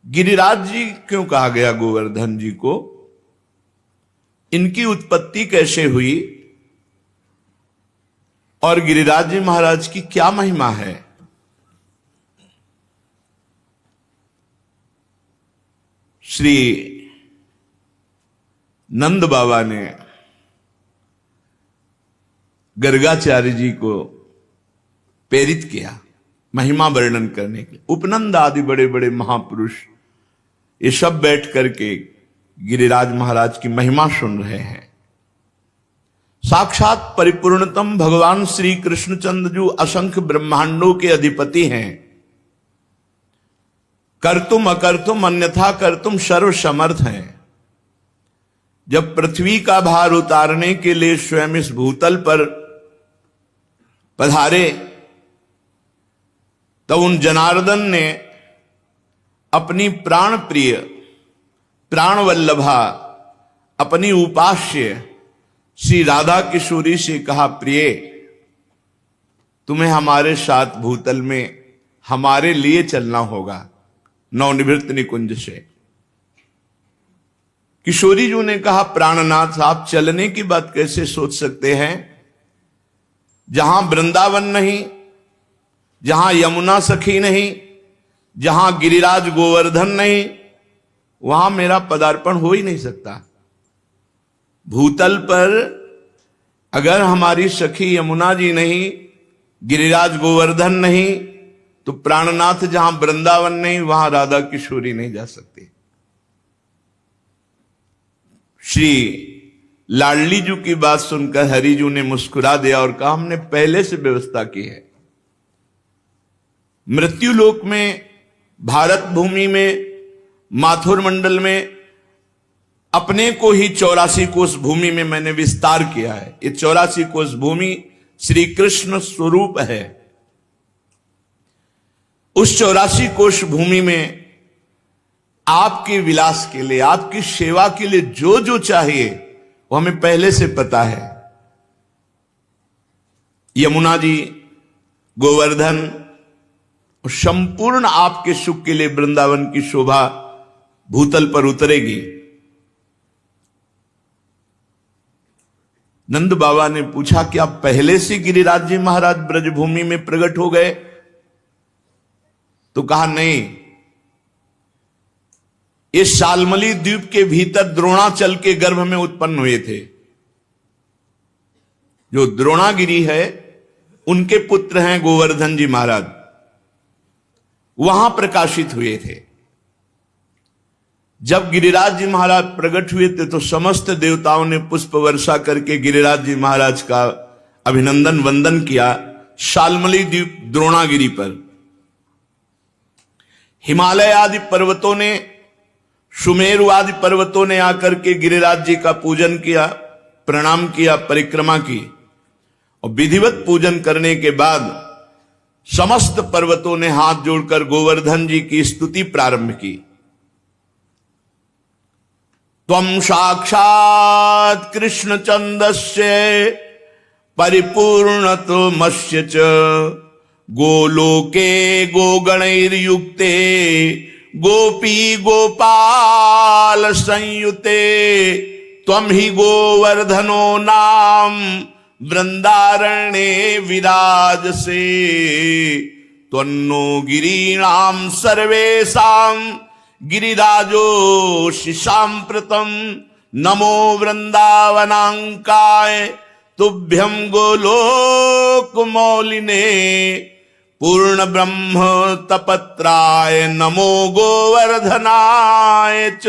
गिरिराज जी क्यों कहा गया गोवर्धन जी को? इनकी उत्पत्ति कैसे हुई और गिरिराज जी महाराज की क्या महिमा है? श्री नंद बाबा ने गर्गाचार्य जी को प्रेरित किया महिमा वर्णन करने के लिए। उपनंद आदि बड़े बड़े महापुरुष ये सब बैठ करके गिरिराज महाराज की महिमा सुन रहे हैं। साक्षात परिपूर्णतम भगवान श्री कृष्णचंद्र जो असंख्य ब्रह्मांडों के अधिपति हैं, कर्तुम अकर्तुम अन्यथा कर्तुम सर्व समर्थ हैं। जब पृथ्वी का भार उतारने के लिए स्वयं इस भूतल पर पधारे तो उन जनार्दन ने अपनी प्राण प्रिय प्राण वल्लभा अपनी उपास्य श्री राधा किशोरी से कहा, प्रिय तुम्हें हमारे साथ भूतल में हमारे लिए चलना होगा नवनिवृत्त निकुंज से। किशोरी जी ने कहा, प्राणनाथ आप चलने की बात कैसे सोच सकते हैं? जहां वृंदावन नहीं, जहां यमुना सखी नहीं, जहां गिरिराज गोवर्धन नहीं, वहां मेरा पदार्पण हो ही नहीं सकता। भूतल पर अगर हमारी सखी यमुना जी नहीं, गिरिराज गोवर्धन नहीं, तो प्राणनाथ जहां वृंदावन नहीं वहां राधा किशोरी नहीं जा सकती। श्री लाडली जी की बात सुनकर हरिजू ने मुस्कुरा दिया और कहा, हमने पहले से व्यवस्था की है। मृत्युलोक में, भारत भूमि में, माथुर मंडल में अपने को ही 84 कोष भूमि में मैंने विस्तार किया है। ये 84 कोष भूमि श्री कृष्ण स्वरूप है। उस 84 कोष भूमि में आपके विलास के लिए, आपकी सेवा के लिए जो जो चाहिए वो हमें पहले से पता है। यमुना जी, गोवर्धन, संपूर्ण आपके सुख के लिए वृंदावन की शोभा भूतल पर उतरेगी। नंद बाबा ने पूछा कि आप पहले से गिरिराज जी महाराज ब्रजभूमि में प्रकट हो गए? तो कहा नहीं, इस शालमली द्वीप के भीतर द्रोणाचल के गर्भ में उत्पन्न हुए थे। जो द्रोणागिरी है उनके पुत्र हैं गोवर्धन जी महाराज, वहां प्रकाशित हुए थे। जब गिरिराज जी महाराज प्रकट हुए थे तो समस्त देवताओं ने पुष्प वर्षा करके गिरिराज जी महाराज का अभिनंदन वंदन किया शालमली द्वीप द्रोणागिरी पर। हिमालय आदि पर्वतों ने, सुमेरु आदि पर्वतों ने आकर के गिरिराज जी का पूजन किया, प्रणाम किया, परिक्रमा की। और विधिवत पूजन करने के बाद समस्त पर्वतों ने हाथ जोड़कर गोवर्धन जी की स्तुति प्रारंभ की। त्वं साक्षात् कृष्णचंदस्य परिपूर्णतमस्य च गोलोके गोगणैर्युक्ते गोपी गोपाल संयुते त्वं हि गोवर्धनो नाम वृंदारण्ये विराजसे त्वन्नो गिरीणां सर्वेषां गिरिराजोऽसि साम्प्रतं नमो वृंदावनांकाय तुभ्यं गोलोकमौलिने पूर्ण ब्रह्म तपत्राय नमो गोवर्धनाय च।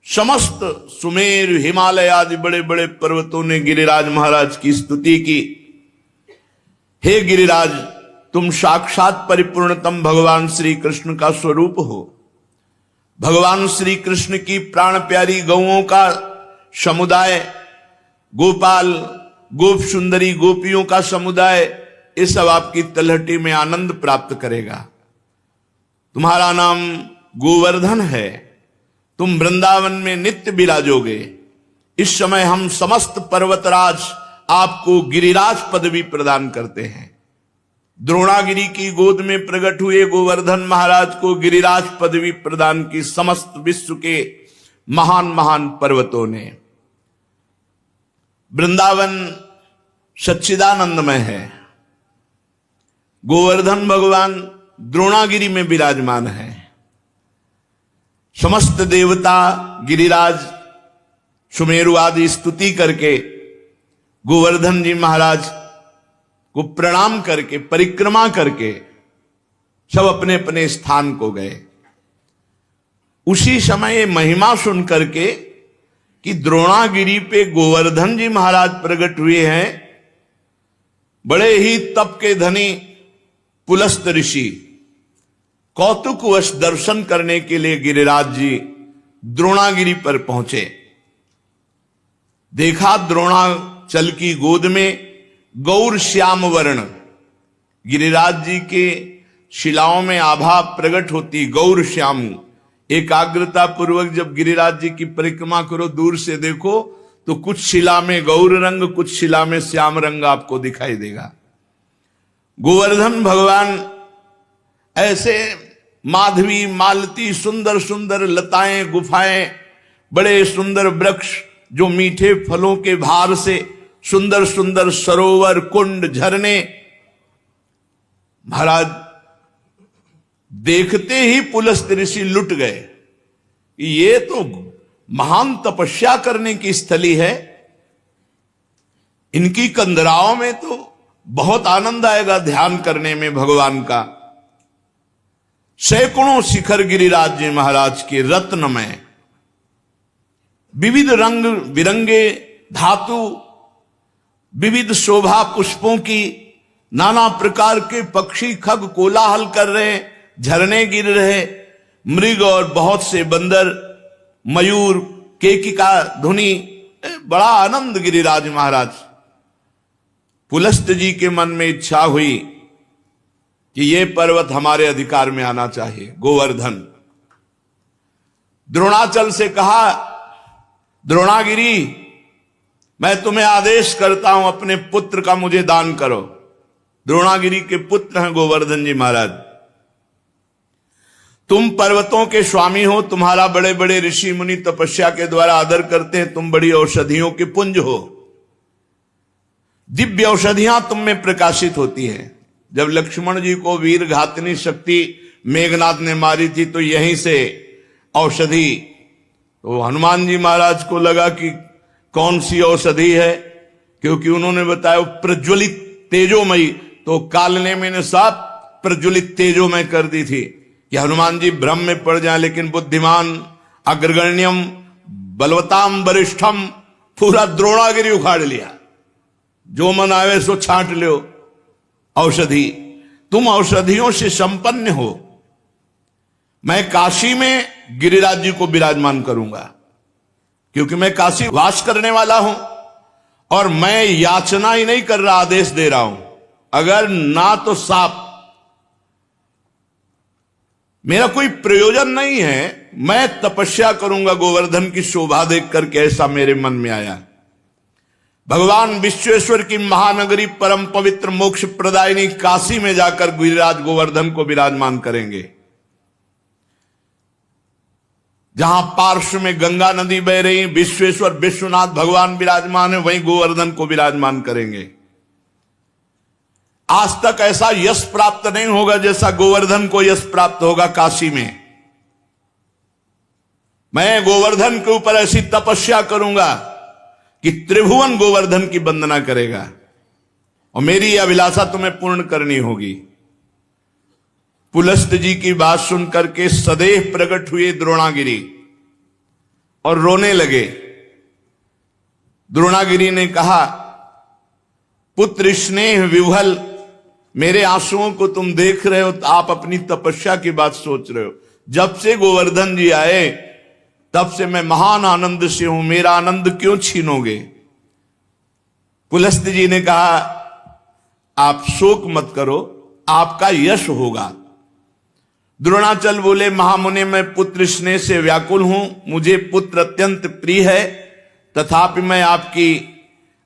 समस्त सुमेर, हिमालय आदि बड़े बड़े पर्वतों ने गिरिराज महाराज की स्तुति की। हे गिरिराज, तुम साक्षात परिपूर्णतम भगवान श्री कृष्ण का स्वरूप हो। भगवान श्री कृष्ण की प्राण प्यारी गौओं का समुदाय, गोपाल, गोप सुंदरी गोपियों का समुदाय, ये सब आपकी तलहटी में आनंद प्राप्त करेगा। तुम्हारा नाम गोवर्धन है, तुम वृंदावन में नित्य विराजोगे। इस समय हम समस्त पर्वतराज आपको गिरिराज पदवी प्रदान करते हैं। द्रोणागिरी की गोद में प्रकट हुए गोवर्धन महाराज को गिरिराज पदवी प्रदान की समस्त विश्व के महान महान पर्वतों ने। वृंदावन सच्चिदानंदमय है, गोवर्धन भगवान द्रोणागिरी में विराजमान है। समस्त देवता गिरिराज सुमेरु आदि स्तुति करके गोवर्धन जी महाराज को प्रणाम करके परिक्रमा करके सब अपने अपने स्थान को गए। उसी समय महिमा सुन करके कि द्रोणागिरी पे गोवर्धन जी महाराज प्रकट हुए हैं, बड़े ही तप के धनी पुलस्त ऋषि कौतुकवश दर्शन करने के लिए गिरिराज जी द्रोणागिरी पर पहुंचे। देखा द्रोणाचल की गोद में गौर श्याम वर्ण, गिरिराज जी के शिलाओं में आभा प्रकट होती गौर श्याम। एकाग्रता पूर्वक जब गिरिराज जी की परिक्रमा करो, दूर से देखो तो कुछ शिला में गौर रंग, कुछ शिला में श्याम रंग आपको दिखाई देगा। गोवर्धन भगवान ऐसे माधवी मालती सुंदर सुंदर लताएं गुफाएं, बड़े सुंदर वृक्ष जो मीठे फलों के भार से सुंदर सुंदर सरोवर कुंड झरने, महाराज देखते ही पुलस्त ऋषि लुट गए। ये तो महान तपस्या करने की स्थली है, इनकी कंदराओं में तो बहुत आनंद आएगा ध्यान करने में भगवान का। सैकड़ों शिखर गिरिराज जी महाराज के रत्नमय, विविध रंग बिरंगे धातु, विविध शोभा पुष्पों की, नाना प्रकार के पक्षी खग कोलाहल कर रहे, झरने गिर रहे, मृग और बहुत से बंदर, मयूर, केकिका ध्वनि, बड़ा आनंद गिरिराज महाराज। पुलस्त जी के मन में इच्छा हुई कि ये पर्वत हमारे अधिकार में आना चाहिए, गोवर्धन। द्रोणाचल से कहा, द्रोणागिरी मैं तुम्हें आदेश करता हूं अपने पुत्र का मुझे दान करो। द्रोणागिरी के पुत्र हैं गोवर्धन जी महाराज। तुम पर्वतों के स्वामी हो, तुम्हारा बड़े बड़े ऋषि मुनि तपस्या के द्वारा आदर करते हैं, तुम बड़ी औषधियों के पुंज हो, दिव्य औषधियां तुम में प्रकाशित होती हैं। जब लक्ष्मण जी को वीर घातनी शक्ति मेघनाथ ने मारी थी तो यहीं से औषधि, तो हनुमान जी महाराज को लगा कि कौन सी औषधि है, क्योंकि उन्होंने बताया प्रज्वलित तेजोमयी, तो कालने मैंने साफ प्रज्वलित तेजोमय कर दी थी कि हनुमान जी भ्रम में पड़ जाए। लेकिन बुद्धिमान अग्रगण्यम बलवताम वरिष्ठम, पूरा द्रोणागिरी उखाड़ लिया, जो मन आवे सो छांट लो औषधि। तुम औषधियों से संपन्न हो। मैं काशी में गिरिराज जी को विराजमान करूंगा, क्योंकि मैं काशी वास करने वाला हूं और मैं याचना ही नहीं कर रहा, आदेश दे रहा हूं। अगर ना तो साफ, मेरा कोई प्रयोजन नहीं है, मैं तपस्या करूंगा गोवर्धन की शोभा देख करके, ऐसा मेरे मन में आया। भगवान विश्वेश्वर की महानगरी परम पवित्र मोक्ष प्रदायिनी काशी में जाकर गिरिराज गोवर्धन को विराजमान करेंगे। जहां पार्श्व में गंगा नदी बह रही, विश्वेश्वर विश्वनाथ भगवान विराजमान है, वहीं गोवर्धन को विराजमान करेंगे। आज तक ऐसा यश प्राप्त नहीं होगा जैसा गोवर्धन को यश प्राप्त होगा काशी में। मैं गोवर्धन के ऊपर ऐसी तपस्या करूंगा कि त्रिभुवन गोवर्धन की वंदना करेगा, और मेरी यह अभिलाषा तुम्हें पूर्ण करनी होगी। पुलस्त जी की बात सुनकर के सदैव प्रकट हुए द्रोणागिरी और रोने लगे। द्रोणागिरी ने कहा, पुत्र स्नेह विह्वल, मेरे आंसुओं को तुम देख रहे हो तो आप अपनी तपस्या की बात सोच रहे हो। जब से गोवर्धन जी आए तब से मैं महान आनंद से हूं, मेरा आनंद क्यों छीनोगे। पुलस्त जी ने कहा, आप शोक मत करो, आपका यश होगा। द्रोणाचल बोले, महामुनि मैं पुत्र स्नेह से व्याकुल हूं, मुझे पुत्र अत्यंत प्रिय है, तथापि मैं आपकी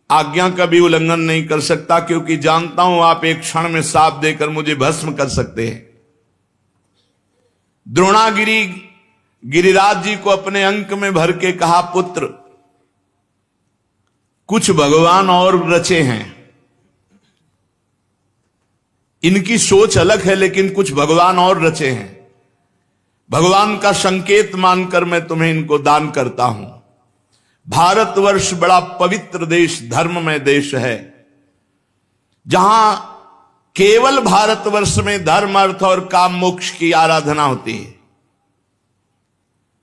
आज्ञा का भी उल्लंघन नहीं कर सकता, क्योंकि जानता हूं आप एक क्षण में शाप देकर मुझे भस्म कर सकते हैं। द्रोणागिरी गिरिराज जी को अपने अंक में भर के कहा, पुत्र कुछ भगवान और रचे हैं, इनकी सोच अलग है, लेकिन कुछ भगवान और रचे हैं। भगवान का संकेत मानकर मैं तुम्हें इनको दान करता हूं। भारतवर्ष बड़ा पवित्र देश, धर्ममय देश है, जहां केवल भारतवर्ष में धर्म, अर्थ और काम मोक्ष की आराधना होती है।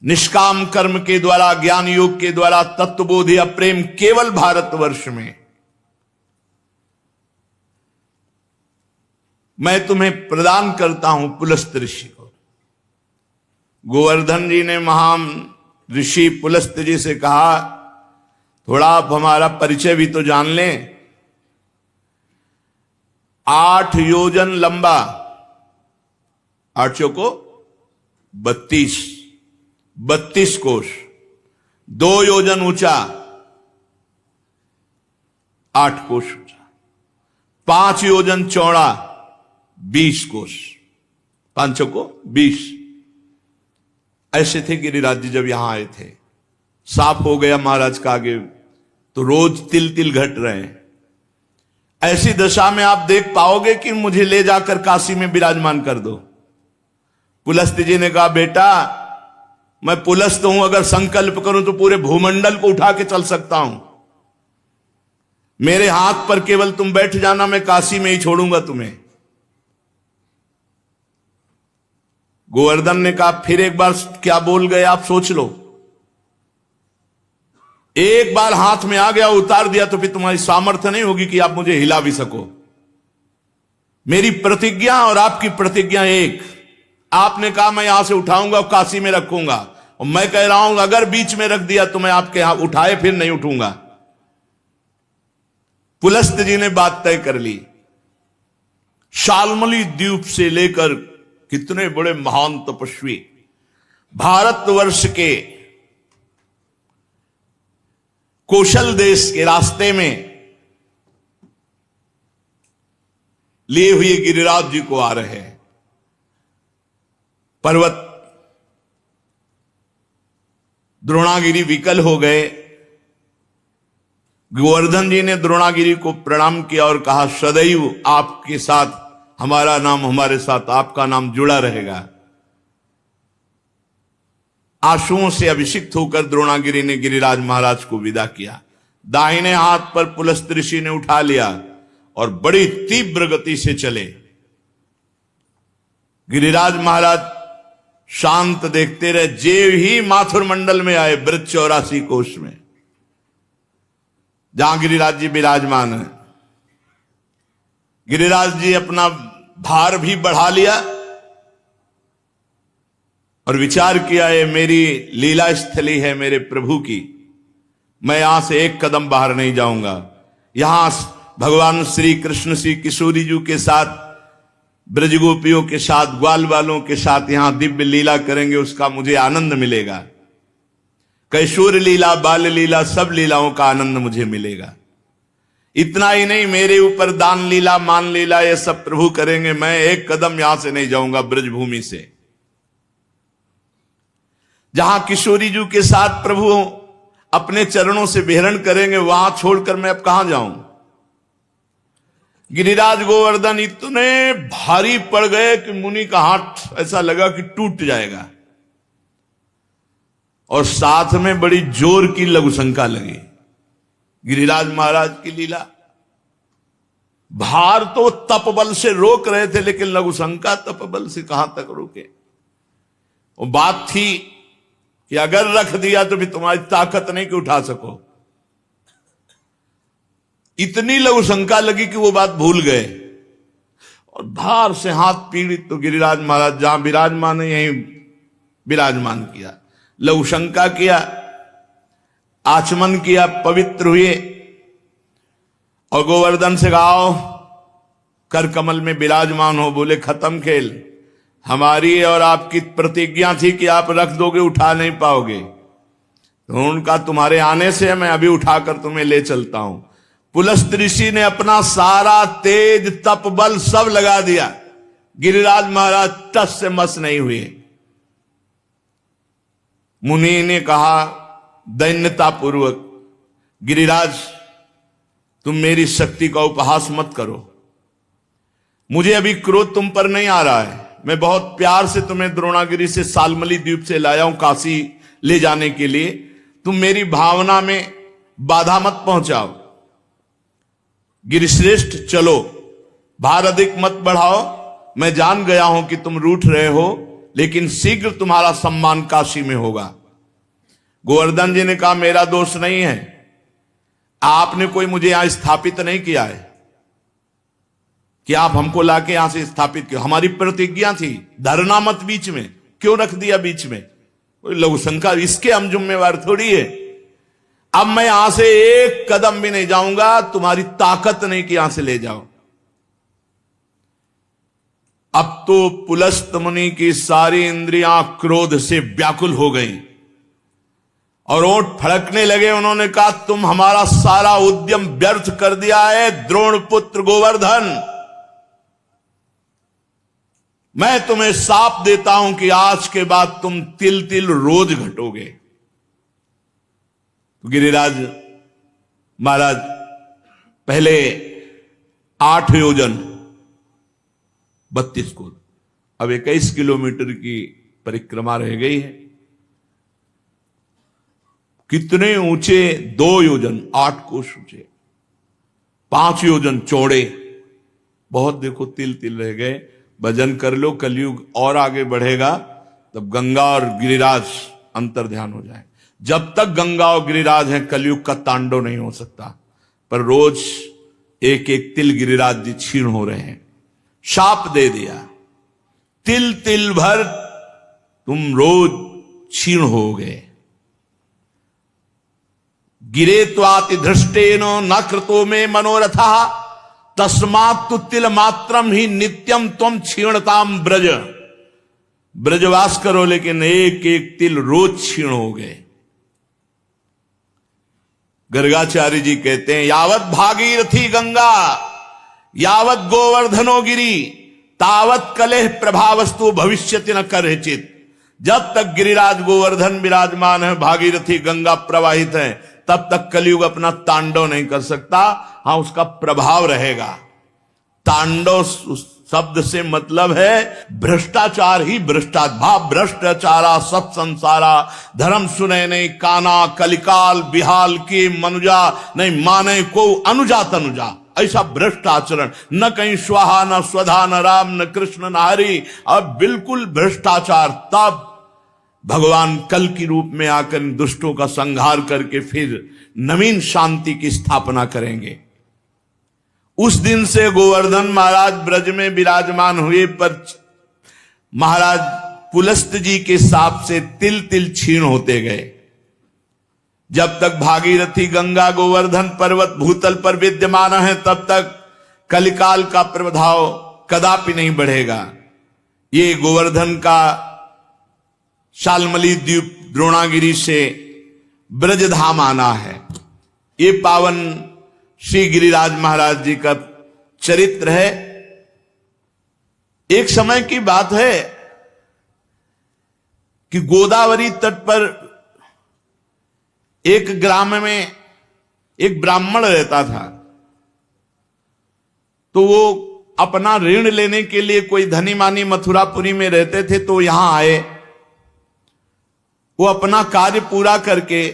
निष्काम कर्म के द्वारा, ज्ञान योग के द्वारा तत्वबोध या प्रेम केवल भारतवर्ष में। मैं तुम्हें प्रदान करता हूं पुलस्त ऋषि को। गोवर्धन जी ने महान ऋषि पुलस्त जी से कहा, थोड़ा आप हमारा परिचय भी तो जान लें। 8 योजन लंबा, 8 चौको 32 कोष, 2 योजन ऊंचा, 8 कोष ऊंचा, 5 योजन चौड़ा, 20 कोष, 5 चौको 20। ऐसे थे गिरिराज जी जब यहां आए थे। साफ हो गया महाराज का आगे तो रोज तिल तिल घट रहे हैं। ऐसी दशा में आप देख पाओगे कि मुझे ले जाकर काशी में विराजमान कर दो। पुलस्त जी ने कहा, बेटा मैं पुलस्त हूं, अगर संकल्प करूं तो पूरे भूमंडल को उठा के चल सकता हूं। मेरे हाथ पर केवल तुम बैठ जाना, मैं काशी में ही छोड़ूंगा तुम्हें। गोवर्धन ने कहा, फिर एक बार क्या बोल गए आप, सोच लो। एक बार हाथ में आ गया, उतार दिया तो फिर तुम्हारी सामर्थ्य नहीं होगी कि आप मुझे हिला भी सको। मेरी प्रतिज्ञा और आपकी प्रतिज्ञा एक। आपने कहा मैं यहां से उठाऊंगा और काशी में रखूंगा, और मैं कह रहा हूं अगर बीच में रख दिया तो मैं आपके यहां उठाए फिर नहीं उठूंगा। पुलस्त जी ने बात तय कर ली। शाल्मली द्वीप से लेकर कितने बड़े महान तपस्वी भारतवर्ष के कौशल देश के रास्ते में लिए हुए गिरिराज जी को आ रहे हैं। पर्वत द्रोणागिरी विकल हो गए। गोवर्धन जी ने द्रोणागिरी को प्रणाम किया और कहा, सदैव आपके साथ हमारा नाम, हमारे साथ आपका नाम जुड़ा रहेगा। आंसुओं से अभिषिक्त होकर द्रोणागिरी ने गिरिराज महाराज को विदा किया। दाहिने हाथ पर पुलस्त ऋषि ने उठा लिया और बड़ी तीव्र गति से चले। गिरिराज महाराज शांत देखते रहे। जेव ही माथुर मंडल में आए, ब्रज 84 कोष में, जहां गिरिराज जी विराजमान है। गिरिराज जी अपना भार भी बढ़ा लिया और विचार किया, ये मेरी लीला स्थली है मेरे प्रभु की, मैं यहां से एक कदम बाहर नहीं जाऊंगा। यहां भगवान श्री कृष्ण श्री किशोरी जी के साथ, ब्रजगोपियों के साथ, ग्वाल वालों के साथ यहां दिव्य लीला करेंगे, उसका मुझे आनंद मिलेगा। कैशोर लीला, बाल लीला, सब लीलाओं का आनंद मुझे मिलेगा। इतना ही नहीं, मेरे ऊपर दान लीला, मान लीला, ये सब प्रभु करेंगे। मैं एक कदम यहां से नहीं जाऊंगा ब्रजभूमि से। जहां किशोरी जी के साथ प्रभु अपने चरणों से विहरण करेंगे, वहां छोड़कर मैं अब कहां जाऊं। गिरिराज गोवर्धन इतने भारी पड़ गए कि मुनि का हाथ ऐसा लगा कि टूट जाएगा, और साथ में बड़ी जोर की लघुशंका लगी। गिरिराज महाराज की लीला, भार तो तपबल से रोक रहे थे, लेकिन लघुशंका तपबल से कहां तक रोके। वो बात थी कि अगर रख दिया तो भी तुम्हारी ताकत नहीं कि उठा सको। इतनी लघुशंका लगी कि वो बात भूल गए और भार से हाथ पीड़ित। तो गिरिराज महाराज जहां विराजमान है यहीं विराजमान किया, लघुशंका किया, आचमन किया, पवित्र हुए और गोवर्धन से गाओ कर कमल में विराजमान हो। बोले खत्म खेल, हमारी और आपकी प्रतिज्ञा थी कि आप रख दोगे, उठा नहीं पाओगे। तो उनका तुम्हारे आने से मैं अभी उठाकर तुम्हें ले चलता हूं। पुलस्त ऋषि ने अपना सारा तेज तप बल सब लगा दिया, गिरिराज महाराज टस से मस नहीं हुए। मुनि ने कहा दैन्यता पूर्वक, गिरिराज तुम मेरी शक्ति का उपहास मत करो, मुझे अभी क्रोध तुम पर नहीं आ रहा है। मैं बहुत प्यार से तुम्हें द्रोणागिरी से सालमली द्वीप से लाया हूं काशी ले जाने के लिए, तुम मेरी भावना में बाधा मत पहुंचाओ। गिरिश्रेष्ठ चलो, भार अधिक मत बढ़ाओ, मैं जान गया हूं कि तुम रूठ रहे हो, लेकिन शीघ्र तुम्हारा सम्मान काशी में होगा। गोवर्धन जी ने कहा मेरा दोष नहीं है, आपने कोई मुझे यहां स्थापित नहीं किया है कि आप हमको लाके यहां से स्थापित किया। हमारी प्रतिज्ञा थी धरना मत बीच में, क्यों रख दिया बीच में? कोई लघु शंका, इसके हम जिम्मेवार थोड़ी है। अब मैं यहां से एक कदम भी नहीं जाऊंगा, तुम्हारी ताकत नहीं कि यहां से ले जाओ। अब तो पुलस्त मुनि की सारी इंद्रियां क्रोध से व्याकुल हो गई और ओंठ फड़कने लगे। उन्होंने कहा तुम हमारा सारा उद्यम व्यर्थ कर दिया है द्रोण पुत्र गोवर्धन, मैं तुम्हें शाप देता हूं कि आज के बाद तुम तिल तिल रोज घटोगे। तो गिरिराज महाराज पहले 8 योजन 32 कोस, अब 21 किलोमीटर की परिक्रमा रह गई है। कितने ऊंचे? 2 योजन 8 कोस ऊंचे, 5 योजन चौड़े, बहुत देखो तिल तिल रह गए। भजन कर लो, कलयुग और आगे बढ़ेगा, तब गंगा और गिरिराज अंतर ध्यान हो जाए। जब तक गंगा और गिरिराज हैं कलयुग का तांडव नहीं हो सकता। पर रोज एक एक तिल गिरिराज जी क्षीण हो रहे हैं। शाप दे दिया, तिल तिल भर तुम रोज क्षीण हो गए। गिरे त्वाति धृष्टेनो न कृतो में मनोरथा तस्मात् तु तिल मात्रम ही नित्यम तुम क्षीणताम ब्रज। ब्रजवास करो, लेकिन एक एक तिल रोज क्षीण हो गए। गर्गाचार्य जी कहते हैं यावत भागीरथी गंगा यावत गोवर्धनो गिरी तावत कलेह प्रभावस्तु भविष्यति न करहिचित। जब तक गिरिराज गोवर्धन विराजमान है, भागीरथी गंगा प्रवाहित है, तब तक कलयुग अपना तांडव नहीं कर सकता। हां, उसका प्रभाव रहेगा। तांडव शब्द से मतलब है भ्रष्टाचार ही भ्रष्टाचार। भाव भ्रष्टाचारा सत संसारा धर्म सुने नहीं काना कलिकाल बिहाल की मनुजा नहीं माने को अनुजा तनुजा। ऐसा भ्रष्ट आचरण, न कहीं स्वाहा न स्वधा न राम न कृष्ण न हरि, अब बिल्कुल भ्रष्टाचार। तब भगवान कल की रूप में आकर दुष्टों का संहार करके फिर नवीन शांति की स्थापना करेंगे। उस दिन से गोवर्धन महाराज ब्रज में विराजमान हुए, पर महाराज पुलस्त जी के साप से तिल तिल क्षीण होते गए। जब तक भागीरथी गंगा गोवर्धन पर्वत भूतल पर विद्यमान है, तब तक कलिकाल का प्रभाव कदापि नहीं बढ़ेगा। ये गोवर्धन का शालमली द्वीप द्रोणागिरी से ब्रजधाम आना है। ये पावन श्री गिरिराज महाराज जी का चरित्र है। एक समय की बात है कि गोदावरी तट पर एक ग्राम में एक ब्राह्मण रहता था। तो वो अपना ऋण लेने के लिए, कोई धनी मानी मथुरापुरी में रहते थे, तो यहां आए। वो अपना कार्य पूरा करके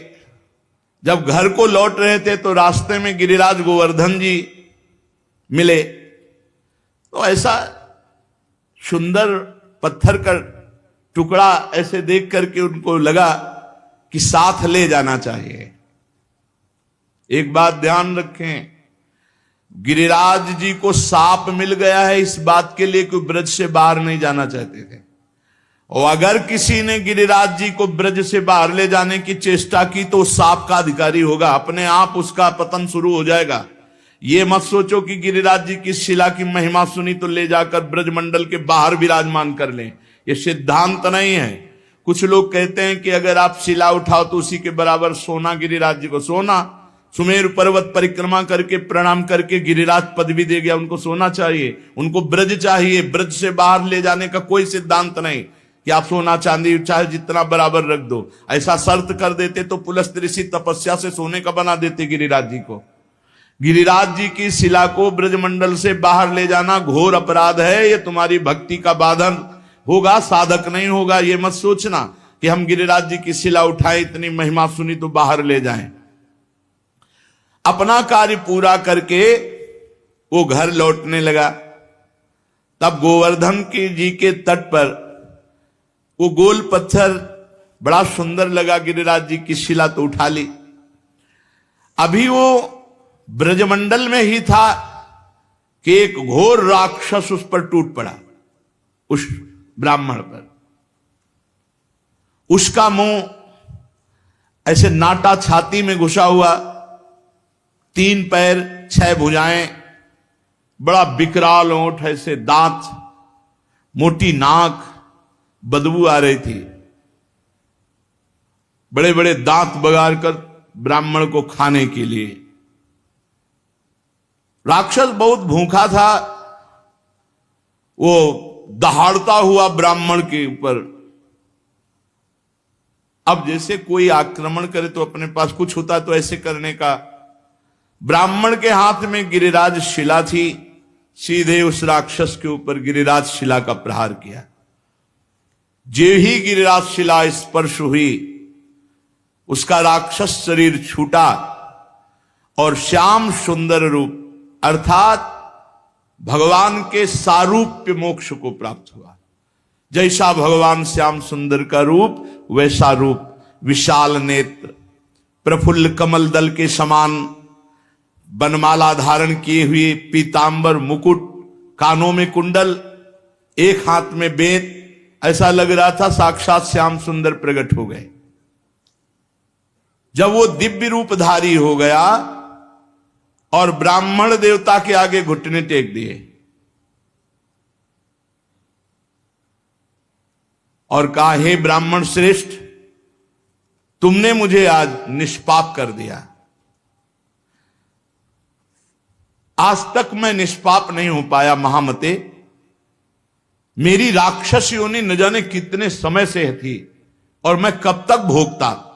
जब घर को लौट रहे थे, तो रास्ते में गिरिराज गोवर्धन जी मिले। तो ऐसा सुंदर पत्थर का टुकड़ा ऐसे देख करके उनको लगा कि साथ ले जाना चाहिए। एक बात ध्यान रखें, गिरिराज जी को साप मिल गया है, इस बात के लिए कोई ब्रज से बाहर नहीं जाना चाहते थे। और अगर किसी ने गिरिराज जी को ब्रज से बाहर ले जाने की चेष्टा की, तो साप का अधिकारी होगा, अपने आप उसका पतन शुरू हो जाएगा। ये मत सोचो कि गिरिराज जी की शिला की महिमा सुनी तो ले जाकर ब्रजमंडल के बाहर विराजमान कर लें, ये सिद्धांत नहीं है। कुछ लोग कहते हैं कि अगर आप शिला उठाओ तो उसी के बराबर सोना गिरिराज जी को, सोना सुमेरु पर्वत परिक्रमा करके प्रणाम करके गिरिराज पदवी दे गया। उनको सोना चाहिए, उनको ब्रज चाहिए। ब्रज से बाहर ले जाने का कोई सिद्धांत नहीं कि आप सोना चांदी चाहे जितना बराबर रख दो। ऐसा शर्त कर देते तो पुलस्त्य ऋषि तपस्या से सोने का बना देते गिरिराज जी को। गिरिराज जी की शिला को ब्रजमंडल से बाहर ले जाना घोर अपराध है। ये तुम्हारी भक्ति का बाधन होगा, साधक नहीं होगा। ये मत सोचना कि हम गिरिराज जी की शिला उठाए, इतनी महिमा सुनी तो बाहर ले जाएं। अपना कार्य पूरा करके वो घर लौटने लगा। तब गोवर्धन की जी के तट पर वो गोल पत्थर बड़ा सुंदर लगा। गिरिराज जी की शिला तो उठा ली। अभी वो ब्रजमंडल में ही था कि एक घोर राक्षस उस पर टूट पड़ा, उस ब्राह्मण पर। उसका मुंह ऐसे नाटा छाती में घुसा हुआ, 3 पैर 6 भुजाएं, बड़ा विकराल ओंठ, ऐसे दांत, मोटी नाक, बदबू आ रही थी। बड़े बड़े दांत बगाड़ कर ब्राह्मण को खाने के लिए। राक्षस बहुत भूखा था। वो दहाड़ता हुआ ब्राह्मण के ऊपर। अब जैसे कोई आक्रमण करे तो अपने पास कुछ होता तो ऐसे करने का। ब्राह्मण के हाथ में गिरिराज शिला थी। सीधे उस राक्षस के ऊपर गिरिराज शिला का प्रहार किया। जे ही गिरिराज शिला स्पर्श हुई, उसका राक्षस शरीर छूटा और श्याम सुंदर रूप अर्थात भगवान के सारूप्य मोक्ष को प्राप्त हुआ। जैसा भगवान श्याम सुंदर का रूप वैसा रूप, विशाल नेत्र, प्रफुल्ल कमल दल के समान बनमाला धारण किए हुए, पीतांबर मुकुट, कानों में कुंडल, एक हाथ में बेंत। ऐसा लग रहा था साक्षात श्याम सुंदर प्रकट हो गए। जब वो दिव्य रूपधारी हो गया और ब्राह्मण देवता के आगे घुटने टेक दिए और कहा, हे ब्राह्मण श्रेष्ठ, तुमने मुझे आज निष्पाप कर दिया। आज तक मैं निष्पाप नहीं हो पाया महामते। मेरी राक्षस योनि न जाने कितने समय से थी और मैं कब तक भोगता,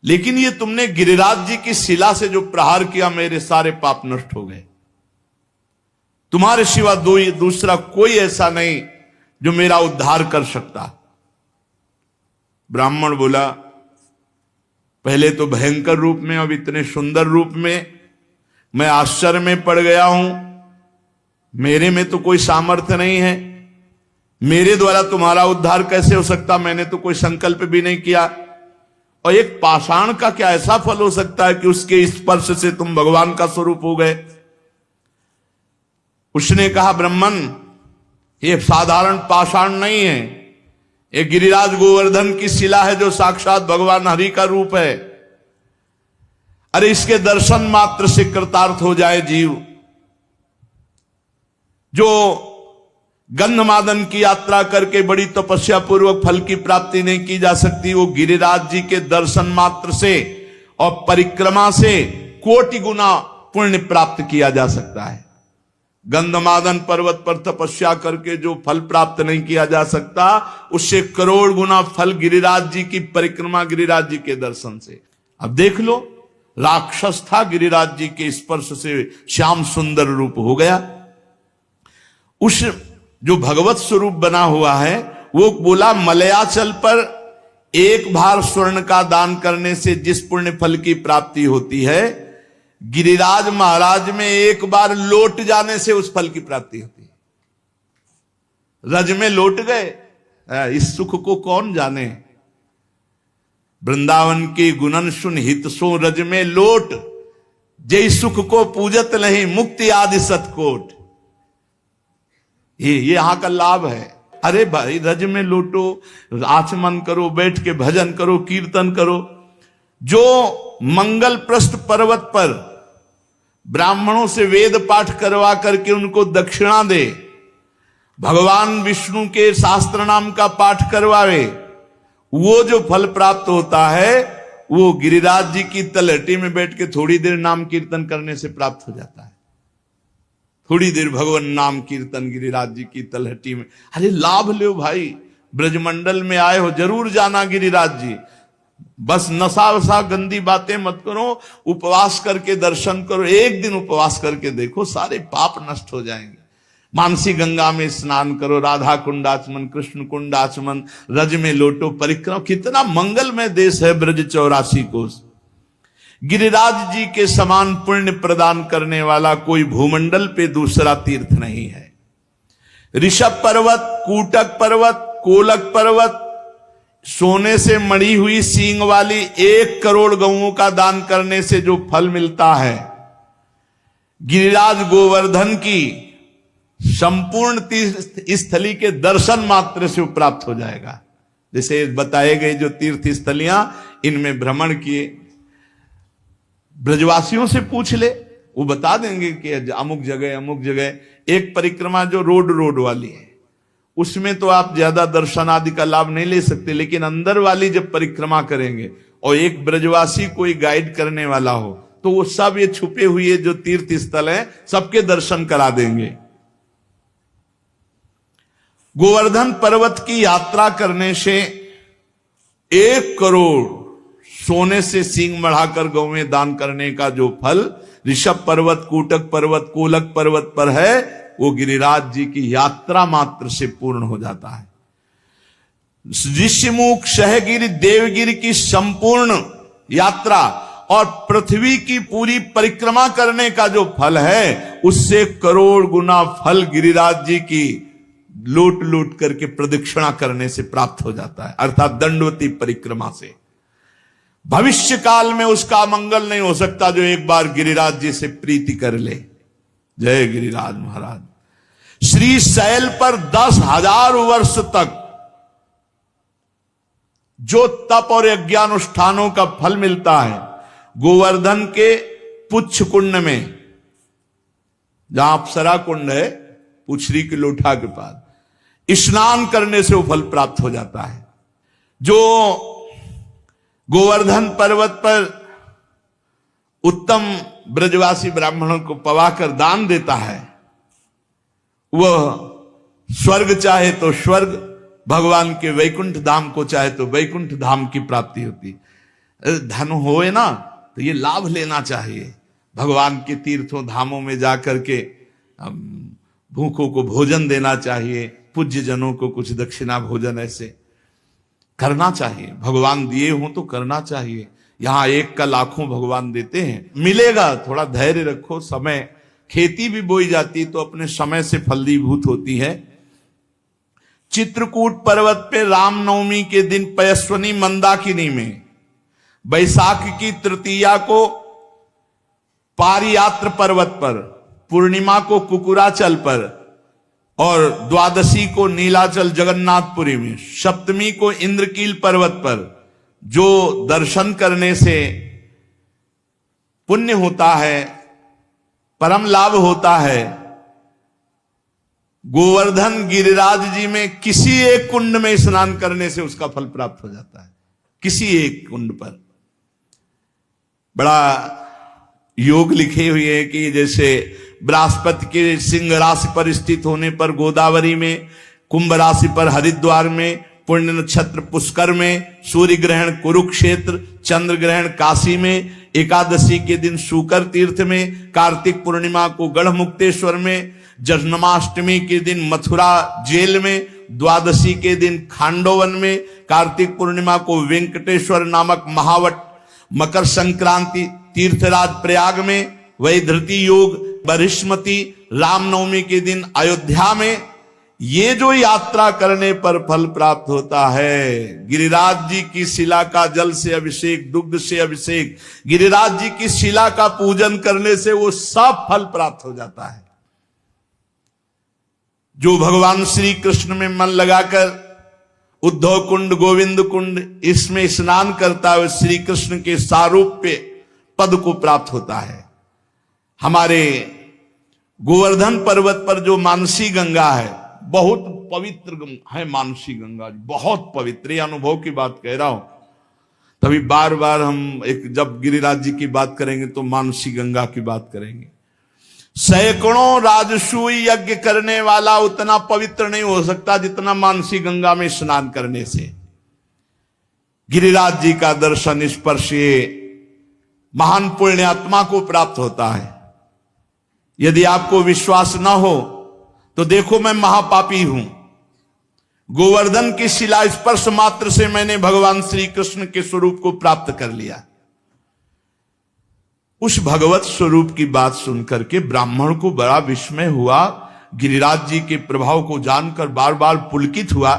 लेकिन ये तुमने गिरिराज जी की शिला से जो प्रहार किया, मेरे सारे पाप नष्ट हो गए। तुम्हारे सिवा दूसरा कोई ऐसा नहीं जो मेरा उद्धार कर सकता। ब्राह्मण बोला, पहले तो भयंकर रूप में, अब इतने सुंदर रूप में मैं आश्चर्य में पड़ गया हूं। मेरे में तो कोई सामर्थ्य नहीं है, मेरे द्वारा तुम्हारा उद्धार कैसे हो सकता? मैंने तो कोई संकल्प भी नहीं किया। और एक पाषाण का क्या ऐसा फल हो सकता है कि उसके स्पर्श से तुम भगवान का स्वरूप हो गए? उसने कहा, ब्राह्मण, ये साधारण पाषाण नहीं है, ये गिरिराज गोवर्धन की शिला है जो साक्षात भगवान हरि का रूप है। अरे इसके दर्शन मात्र से कृतार्थ हो जाए जीव। जो गंधमादन की यात्रा करके बड़ी तपस्या पूर्वक फल की प्राप्ति नहीं की जा सकती, वो गिरिराज जी के दर्शन मात्र से और परिक्रमा से कोटि गुना पुण्य प्राप्त किया जा सकता है। गंधमादन पर्वत पर तपस्या करके जो फल प्राप्त नहीं किया जा सकता, उससे करोड़ गुना फल गिरिराज जी की परिक्रमा, गिरिराज जी के दर्शन से। अब देख लो, राक्षस था, गिरिराज जी के स्पर्श से श्याम सुंदर रूप हो गया। उस जो भगवत स्वरूप बना हुआ है, वो बोला, मलयाचल पर एक भार स्वर्ण का दान करने से जिस पुण्य फल की प्राप्ति होती है, गिरिराज महाराज में एक बार लौट जाने से उस फल की प्राप्ति होती है। रज में लौट गए, इस सुख को कौन जाने। वृंदावन की गुणन सुन हित सो रज में लोट, जय सुख को पूजत नहीं मुक्ति आदि सतकोट। ये यहां का लाभ है। अरे भाई, रज में लौटो, आचमन करो, बैठ के भजन करो, कीर्तन करो। जो मंगल प्रस्थ पर्वत पर ब्राह्मणों से वेद पाठ करवा करके उनको दक्षिणा दे, भगवान विष्णु के शास्त्र नाम का पाठ करवावे, वो जो फल प्राप्त होता है वो गिरिराज जी की तलहटी में बैठ के थोड़ी देर नाम कीर्तन करने से प्राप्त हो जाता है। थोड़ी देर भगवान नाम कीर्तन गिरिराज जी की तलहटी में, अरे लाभ लो भाई, ब्रजमंडल में आए हो जरूर जाना गिरिराज जी। बस नशा वशा गंदी बातें मत करो, उपवास करके दर्शन करो, एक दिन उपवास करके देखो, सारे पाप नष्ट हो जाएंगे। मानसी गंगा में स्नान करो, राधा कुंडाचमन, कृष्ण कुंडाचमन, रज में लोटो परिक्रमा। कितना मंगलमय देश है ब्रज 84 कोस। गिरिराज जी के समान पुण्य प्रदान करने वाला कोई भूमंडल पे दूसरा तीर्थ नहीं है। ऋषभ पर्वत, कूटक पर्वत, कोलक पर्वत, सोने से मढ़ी हुई सींग वाली 1 करोड़ गऊओं का दान करने से जो फल मिलता है, गिरिराज गोवर्धन की संपूर्ण तीर्थ स्थली के दर्शन मात्र से प्राप्त हो जाएगा। जैसे बताए गए जो तीर्थ स्थलियां, इनमें भ्रमण किए, ब्रजवासियों से पूछ ले, वो बता देंगे कि अमुक जगह। एक परिक्रमा जो रोड वाली है, उसमें तो आप ज्यादा दर्शन आदि का लाभ नहीं ले सकते, लेकिन अंदर वाली जब परिक्रमा करेंगे और एक ब्रजवासी कोई गाइड करने वाला हो, तो वो सब ये छुपे हुए जो तीर्थ स्थल है सबके दर्शन करा देंगे। गोवर्धन पर्वत की यात्रा करने से 1 करोड़ सोने से सींग बढ़ाकर गौ में दान करने का जो फल ऋषभ पर्वत, कूटक पर्वत, कोलक पर्वत पर है, वो गिरिराज जी की यात्रा मात्र से पूर्ण हो जाता है। ऋषिमुख, सहगिरि, देवगिरि की संपूर्ण यात्रा और पृथ्वी की पूरी परिक्रमा करने का जो फल है, उससे करोड़ गुना फल गिरिराज जी की लूट करके प्रदक्षिणा करने से प्राप्त हो जाता है, अर्थात दंडवती परिक्रमा से। भविष्य काल में उसका मंगल नहीं हो सकता जो एक बार गिरिराज जी से प्रीति कर ले। जय गिरिराज महाराज। श्री शैल पर 10,000 वर्ष तक जो तप और यज्ञानुष्ठानों का फल मिलता है, गोवर्धन के पुच्छ कुंड में, जहां अप्सरा कुंड है, पुछरी की लोठा के पास, स्नान करने से वो फल प्राप्त हो जाता है। जो गोवर्धन पर्वत पर उत्तम ब्रजवासी ब्राह्मणों को पवाकर दान देता है, वह स्वर्ग चाहे तो स्वर्ग, भगवान के वैकुंठ धाम को चाहे तो वैकुंठ धाम की प्राप्ति होती। धन होए ना तो ये लाभ लेना चाहिए, भगवान के तीर्थों धामों में जाकर के भूखों को भोजन देना चाहिए, पूज्य जनों को कुछ दक्षिणा भोजन ऐसे करना चाहिए। भगवान दिए हों तो करना चाहिए। यहां एक का लाखों भगवान देते हैं, मिलेगा, थोड़ा धैर्य रखो। समय, खेती भी बोई जाती तो अपने समय से फलीभूत होती है। चित्रकूट पर्वत पे रामनवमी के दिन पयस्वनी मंदाकिनी में, बैसाख की तृतीया को पारियात्र पर्वत पर, पूर्णिमा को कुकुराचल पर और द्वादशी को नीलाचल जगन्नाथपुरी में, सप्तमी को इंद्रकील पर्वत पर जो दर्शन करने से पुण्य होता है, परम लाभ होता है, गोवर्धन गिरिराज जी में किसी एक कुंड में स्नान करने से उसका फल प्राप्त हो जाता है। किसी एक कुंड पर बड़ा योग लिखे हुए है कि जैसे बृहस्पति के सिंह राशि पर स्थित होने पर गोदावरी में, कुंभ राशि पर हरिद्वार में, पुण्य नक्षत्र पुष्कर में, सूर्य ग्रहण कुरुक्षेत्र, चंद्र ग्रहण काशी में, एकादशी के दिन शुकर तीर्थ में, कार्तिक पूर्णिमा को गढ़मुक्तेश्वर में, जन्माष्टमी के दिन मथुरा जेल में, द्वादशी के दिन खांडोवन में, कार्तिक पूर्णिमा को वेंकटेश्वर नामक महावट, मकर संक्रांति तीर्थराज प्रयाग में, वैधृति योग बृहस्पति, रामनवमी के दिन अयोध्या में। ये जो यात्रा करने पर फल प्राप्त होता है, गिरिराज जी की शिला का जल से अभिषेक, दुग्ध से अभिषेक, गिरिराज जी की शिला का पूजन करने से वो सब फल प्राप्त हो जाता है। जो भगवान श्री कृष्ण में मन लगाकर उद्धव कुंड, गोविंद कुंड, इसमें स्नान करता है, श्री कृष्ण के सारूप्य पद को प्राप्त होता है। हमारे गोवर्धन पर्वत पर जो मानसी गंगा है, बहुत पवित्र है मानसी गंगा, बहुत पवित्र, अनुभव की बात कह रहा हूं। तभी बार बार हम जब गिरिराज जी की बात करेंगे तो मानसी गंगा की बात करेंगे। सैकड़ों राजसूय यज्ञ करने वाला उतना पवित्र नहीं हो सकता जितना मानसी गंगा में स्नान करने से गिरिराज जी का दर्शन स्पर्श ये महान पुण्यात्मा को प्राप्त होता है। यदि आपको विश्वास न हो तो देखो, मैं महापापी हूं। गोवर्धन की शिला स्पर्श मात्र से मैंने भगवान श्री कृष्ण के स्वरूप को प्राप्त कर लिया। उस भगवत स्वरूप की बात सुनकर के ब्राह्मण को बड़ा विस्मय हुआ, गिरिराज जी के प्रभाव को जानकर बार बार पुलकित हुआ।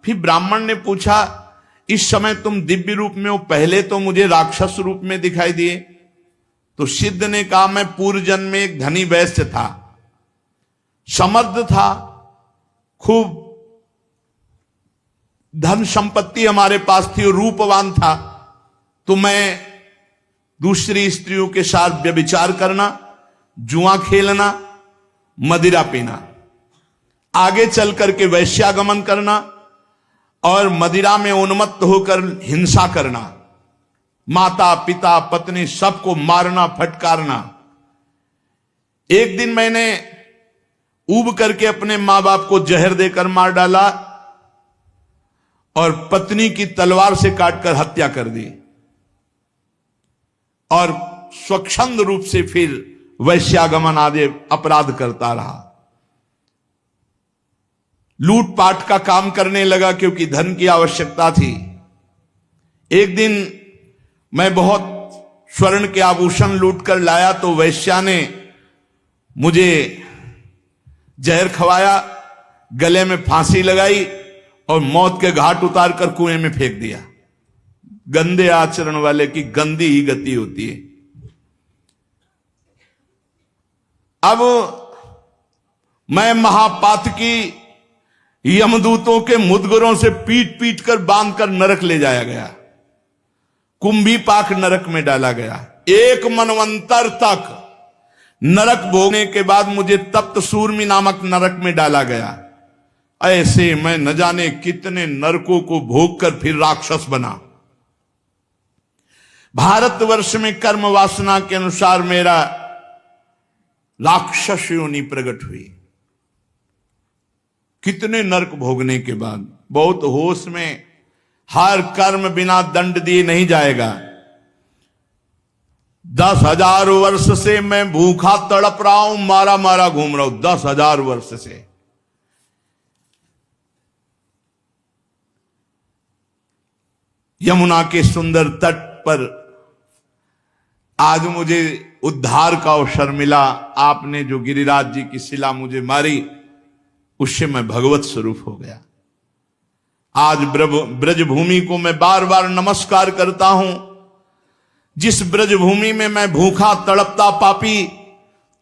फिर ब्राह्मण ने पूछा, इस समय तुम दिव्य रूप में हो, पहले तो मुझे राक्षस रूप में दिखाई दिए। तो सिद्ध ने कहा, मैं पूर्व जन्म में एक धनी वैश्य था, समर्थ था, खूब धन संपत्ति हमारे पास थी और रूपवान था। तो मैं दूसरी स्त्रियों के साथ व्यभिचार करना, जुआ खेलना, मदिरा पीना, आगे चल करके वैश्यागमन करना और मदिरा में उन्मत्त होकर हिंसा करना, माता पिता पत्नी सबको मारना फटकारना। एक दिन मैंने ऊब करके अपने मां बाप को जहर देकर मार डाला और पत्नी की तलवार से काटकर हत्या कर दी और स्वच्छंद रूप से फिर वैश्यागमन आदि अपराध करता रहा। लूटपाट का काम करने लगा क्योंकि धन की आवश्यकता थी। एक दिन मैं बहुत स्वर्ण के आभूषण लूट कर लाया तो वैश्या ने मुझे जहर खवाया, गले में फांसी लगाई और मौत के घाट उतार कर कुएं में फेंक दिया। गंदे आचरण वाले की गंदी ही गति होती है। अब मैं महापातकी यमदूतों के मुदगरों से पीट पीट कर बांध कर नरक ले जाया गया, कुंभी पाक नरक में डाला गया। एक मनवंतर तक नरक भोगने के बाद मुझे तप्त सूर्मी नामक नरक में डाला गया। ऐसे मैं न जाने कितने नरकों को भोग कर फिर राक्षस बना। भारतवर्ष में कर्म वासना के अनुसार मेरा राक्षस योनि प्रकट हुई। कितने नरक भोगने के बाद बहुत होश में, हर कर्म बिना दंड दिए नहीं जाएगा। 10,000 वर्ष से मैं भूखा तड़प रहा हूं, मारा मारा घूम रहा हूं 10,000 वर्ष से। यमुना के सुंदर तट पर आज मुझे उद्धार का अवसर मिला। आपने जो गिरिराज जी की शिला मुझे मारी, उससे मैं भगवत स्वरूप हो गया। आज ब्रजभूमि को मैं बार बार नमस्कार करता हूं। जिस ब्रजभूमि में मैं भूखा तड़पता पापी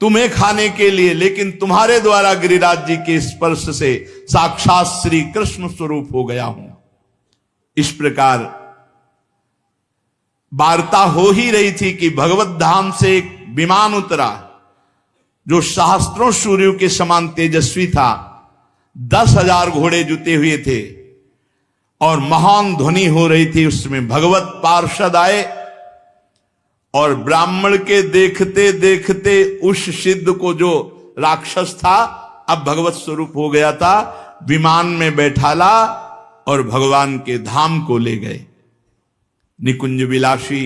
तुम्हें खाने के लिए, लेकिन तुम्हारे द्वारा गिरिराज जी के स्पर्श से साक्षात श्री कृष्ण स्वरूप हो गया हूं। इस प्रकार वार्ता हो ही रही थी कि भगवत धाम से एक विमान उतरा जो सहस्त्रों सूर्यों के समान तेजस्वी था। 10,000 घोड़े जुते हुए थे और महान ध्वनि हो रही थी। उसमें भगवत पार्षद आए और ब्राह्मण के देखते देखते उस सिद्ध को, जो राक्षस था अब भगवत स्वरूप हो गया था, विमान में बैठाला और भगवान के धाम को ले गए। निकुंज विलासी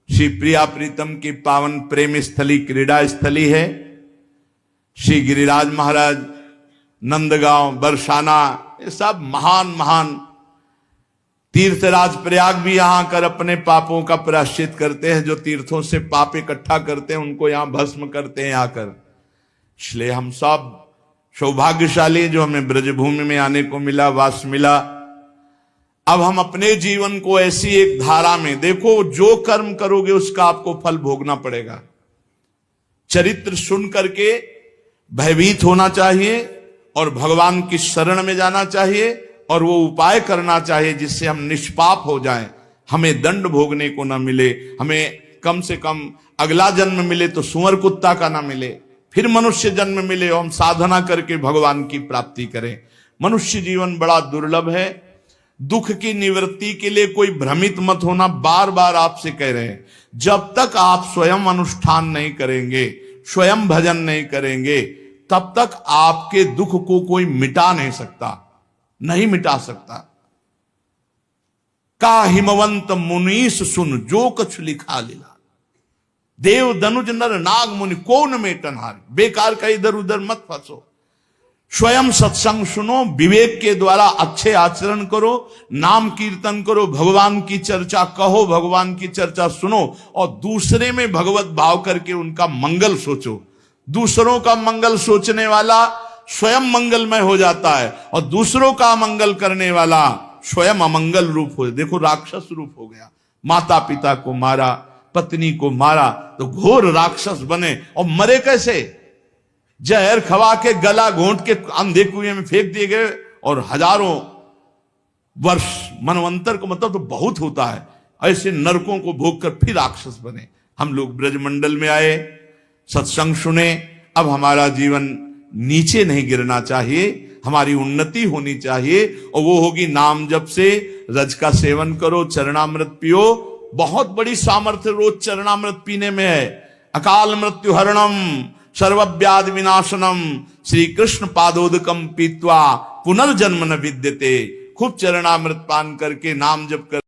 श्री प्रिया प्रीतम की पावन प्रेम स्थली, क्रीड़ा स्थली है। श्री गिरिराज महाराज, नंदगांव, बरसाना, ये सब महान महान तीर्थराज। प्रयाग भी यहां आकर अपने पापों का प्रायश्चित करते हैं। जो तीर्थों से पाप इकट्ठा करते हैं उनको यहां भस्म करते हैं आकर। इसलिए हम सब सौभाग्यशाली जो हमें ब्रजभूमि में आने को मिला, वास मिला। अब हम अपने जीवन को ऐसी एक धारा में देखो, जो कर्म करोगे उसका आपको फल भोगना पड़ेगा। चरित्र सुन करके भयभीत होना चाहिए और भगवान की शरण में जाना चाहिए और वो उपाय करना चाहिए जिससे हम निष्पाप हो जाएं, हमें दंड भोगने को ना मिले। हमें कम से कम अगला जन्म मिले तो सुअर कुत्ता का ना मिले, फिर मनुष्य जन्म मिले और हम साधना करके भगवान की प्राप्ति करें। मनुष्य जीवन बड़ा दुर्लभ है। दुख की निवृत्ति के लिए कोई भ्रमित मत होना, बार बार आपसे कह रहे हैं। जब तक आप स्वयं अनुष्ठान नहीं करेंगे, स्वयं भजन नहीं करेंगे, तब तक आपके दुख को कोई मिटा नहीं सकता, नहीं मिटा सकता। का हिमवंत मुनीस सुन जो कछु लिखा लीला, देव दनुज नर नाग मुनि को न मेटन हार। बेकार का इधर उधर मत फंसो, स्वयं सत्संग सुनो, विवेक के द्वारा अच्छे आचरण करो, नाम कीर्तन करो, भगवान की चर्चा कहो, भगवान की चर्चा सुनो, और दूसरे में भगवत भाव करके उनका मंगल सोचो। दूसरों का मंगल सोचने वाला स्वयं मंगलमय हो जाता है, और दूसरों का मंगल करने वाला स्वयं अमंगल रूप हो। देखो राक्षस रूप हो गया, माता पिता को मारा, पत्नी को मारा, तो घोर राक्षस बने। और मरे कैसे? जहर खवा के गला घोंट के अंधे कुएं में फेंक दिए गए, और हजारों वर्ष, मनवंतर को मतलब तो बहुत होता है, ऐसे नरकों को भोग कर फिर राक्षस बने। हम लोग ब्रजमंडल में आए, सत्संग सुने, अब हमारा जीवन नीचे नहीं गिरना चाहिए, हमारी उन्नति होनी चाहिए, और वो होगी नाम जप से। रज का सेवन करो, चरणामृत पियो, बहुत बड़ी सामर्थ्य रोज चरणामृत पीने में है। अकाल मृत्यु हरणम सर्वव्याधि विनाशनम श्री कृष्ण पादोदकम पीत्वा पुनर्जन्म न विद्यते। खूब चरणामृत पान करके नाम जप कर